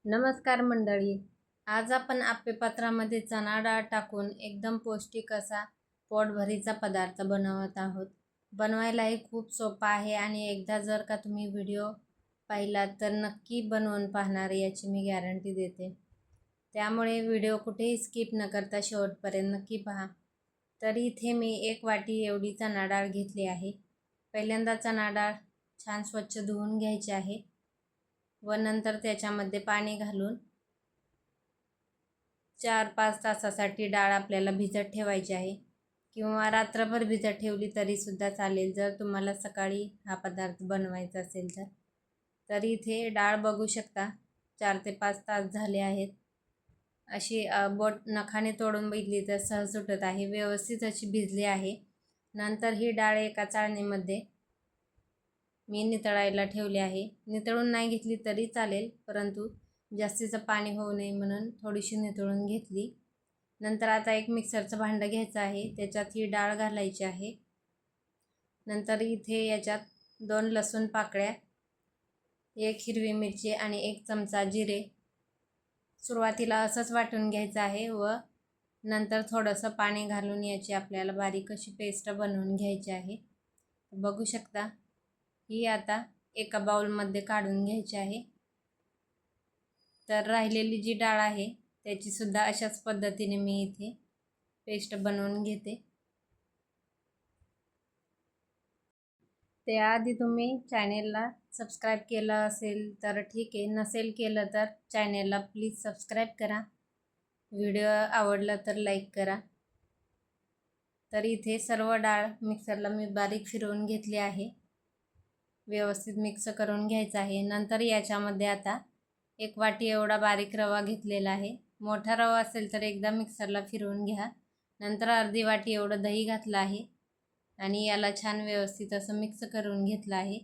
नमस्कार मंडळी. आज आपण आप्पे पात्रामध्ये चणा डाळ टाकून एकदम पौष्टिक असा पोटभरीचा पदार्थ बनवत आहोत. बनवायलाही खूप सोपा आहे आणि एकदा जर का तुम्ही व्हिडिओ पाहिला तर नक्की बनवून पाहणार याची मी गॅरंटी देते. त्यामुळे व्हिडिओ कुठेही स्किप न करता शेवटपर्यंत नक्की पहा. तर इथे मी 1 वाटी एवढी चणा डाळ घेतली आहे. पहिल्यांदा चणा डाळ छान स्वच्छ धुवून घ्यायची आहे व नंतर त्याच्यामध्ये पाणी घालून 4-5 तासासाठी डाळ आपल्याला भिजत ठेवायची आहे किंवा रात्रभर भिजत ठेवली तरीसुद्धा चालेल जर तुम्हाला सकाळी हा पदार्थ बनवायचा असेल तर. तर इथे डाळ बघू शकता 4 ते 5 तास झाले आहेत. अशी बोट नखाने तोडून बघितली तर सहज सुटत आहे. व्यवस्थित अशी भिजली आहे. नंतर ही डाळ एका चाळणीमध्ये मी नितळायला ठेवली आहे. नितळून नाही घेतली तरी चालेल, परंतु जास्तीचं पाणी होऊ नये म्हणून थोडीशी नितळून घेतली. नंतर आता एक मिक्सरचं भांडं घ्यायचं आहे. त्याच्यात ही डाळ घालायची आहे. नंतर इथे याच्यात 2 लसूण पाकळ्या, 1 हिरवी मिरची आणि 1 चमचा जिरे सुरुवातीला असंच वाटून घ्यायचं आहे व नंतर थोडंसं पाणी घालून याची आपल्याला बारीक अशी पेस्ट बनवून घ्यायची आहे. बघू शकता ही आता एका बाउलमध्ये काढून घ्यायची आहे. तर राहिलेली जी डाळ आहे त्याचीसुद्धा अशाच पद्धतीने मी इथे पेस्ट बनवून घेते. त्याआधी तुम्ही चॅनेलला सबस्क्राईब केलं असेल तर ठीक आहे, नसेल केलं तर चॅनेलला प्लीज सबस्क्राईब करा. व्हिडिओ आवडला तर लाईक करा. तर इथे सर्व डाळ मिक्सरला मी बारीक फिरवून घेतली आहे. व्यवस्थित मिक्स करून घ्यायचं आहे. नंतर याच्यामध्ये आता 1 वाटी एवढा बारीक रवा घेतलेला आहे. मोठा रवा असेल तर एकदा मिक्सरला फिरवून घ्या. नंतर अर्धी वाटी एवढं दही घातलं आहे आणि याला छान व्यवस्थित असं मिक्स करून घेतलं आहे.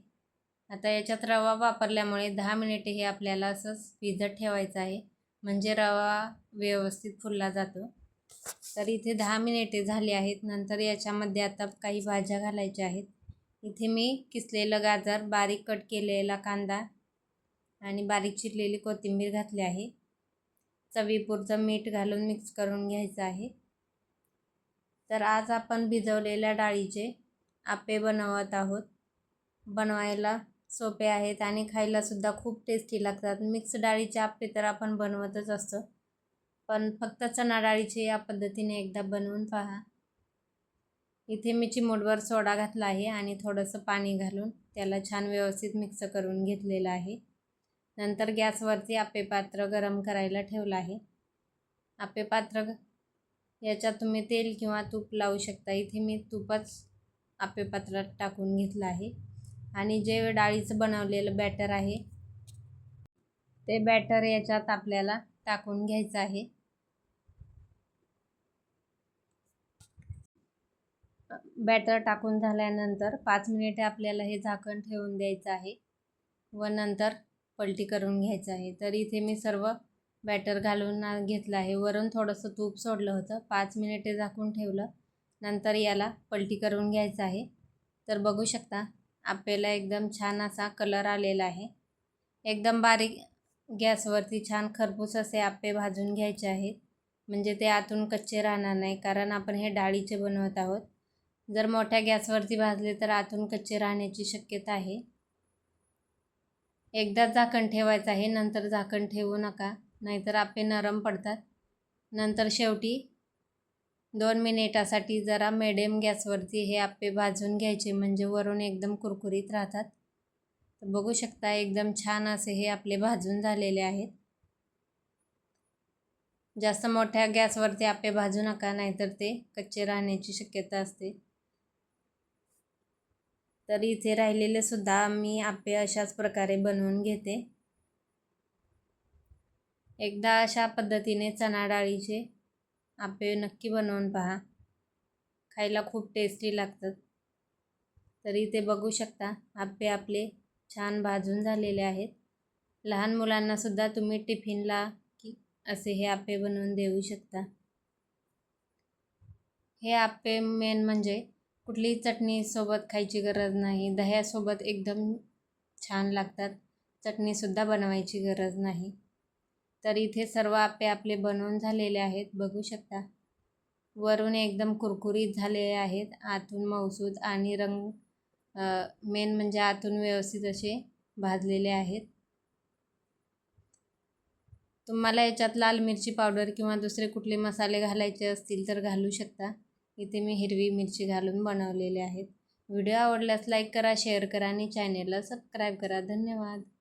आता याच्यात रवा वापरल्यामुळे 10 मिनिटे हे आपल्याला असंच भिजत ठेवायचं आहे, म्हणजे रवा व्यवस्थित फुलला जातो. तर इथे 10 मिनिटे झाली आहेत. नंतर याच्यामध्ये आता काही भाज्या घालायच्या आहेत. इथे मी किसलेलं गाजर, बारीक कट केलेला कांदा आणि बारीक चिरलेली कोथिंबीर घातली आहे. चवीपुरतं मीठ घालून मिक्स करून घ्यायचं आहे. तर आज आपण भिजवलेल्या डाळीचे आप्पे बनवत आहोत. बनवायला सोपे आहेत आणि खायलासुद्धा खूप टेस्टी लागतात. मिक्स डाळीचे आप्पे तर आपण बनवतच असतो, पण फक्त चणा डाळीचे या पद्धतीने एकदा बनवून पहा. इथे मी चिमूटभर सोडा घातला आहे आणि थोडंसं पाणी घालून त्याला छान व्यवस्थित मिक्स करून घेतलेलं आहे. नंतर गॅसवरती आप्पे पात्र गरम करायला ठेवलं आहे. आप्पे पात्र याच्यात तुम्ही तेल किंवा तूप लावू शकता. इथे मी तूपच आप्पे पात्रात टाकून घेतलं आहे आणि जे डाळीचं बनवलेलं बॅटर आहे ते बॅटर याच्यात आपल्याला टाकून घ्यायचं आहे. बॅटर टाकून झाल्यानंतर 5 मिनिटे आपल्याला हे झाकण ठेवून द्यायचं आहे व नंतर पलटी करून घ्यायचं आहे. तर इथे मी सर्व बॅटर घालून घेतलं आहे. वरून थोडंसं तूप सोडलं होतं. 5 मिनिटे झाकून ठेवलं. नंतर याला पलटी करून घ्यायचं आहे. तर बघू शकता आप्पेला एकदम छान असा कलर आलेला आहे. एकदम बारीक गॅसवरती छान खरपूस असे आप्पे भाजून घ्यायचे आहेत, म्हणजे ते आतून कच्चे राहणार नाही, कारण आपण हे डाळीचे बनवत आहोत. जर मोठ्या गॅसवरती भाजले तर आतून कच्चे राहण्याची शक्यता आहे. एकदा झाकण ठेवायचं आहे, नंतर झाकण ठेवू नका, नाहीतर आप्पे नरम पडतात. नंतर शेवटी 2 मिनिटासाठी जरा मिडियम गॅसवरती हे आप्पे भाजून घ्यायचे, म्हणजे वरून एकदम कुरकुरीत राहतात. तर बघू शकता एकदम छान असे हे आपले भाजून झालेले आहेत. जास्त मोठ्या गॅसवरती आप्पे भाजू नका, नाहीतर ते कच्चे राहण्याची शक्यता असते. तर इथे राहिलेले सुद्धा मी आप्पे अशाच प्रकारे बनवून घेते. एकदा अशा पद्धतीने चणा डाळीचे आप्पे नक्की बनवून पहा. खायला खूप टेस्टी लागतात. तर इथे बघू शकता आप्पे आपले छान भाजून झालेले आहेत. लहान मुलांनासुद्धा तुम्ही टिफिनला असे हे आप्पे बनवून देऊ शकता. हे आप्पे मेन म्हणजे कुठलीही चटणीसोबत खायची गरज नाही, दह्यासोबत एकदम छान लागतात. चटणीसुद्धा बनवायची गरज नाही. तर इथे सर्व आप्पे आपले बनवून झालेले आहेत, बघू शकता. वरून एकदम कुरकुरीत झालेले आहेत, आतून मऊसूद आणि रंग मेन म्हणजे आतून व्यवस्थित असे भाजलेले आहेत. तुम्हाला याच्यात लाल मिरची पावडर किंवा दुसरे कुठले मसाले घालायचे असतील तर घालू शकता. इथे मी हिरवी मिरची घालून बनवलेले आहेत. व्हिडिओ आवडल्यास लाईक करा, शेअर करा आणि चॅनेलला सबस्क्राईब करा. धन्यवाद.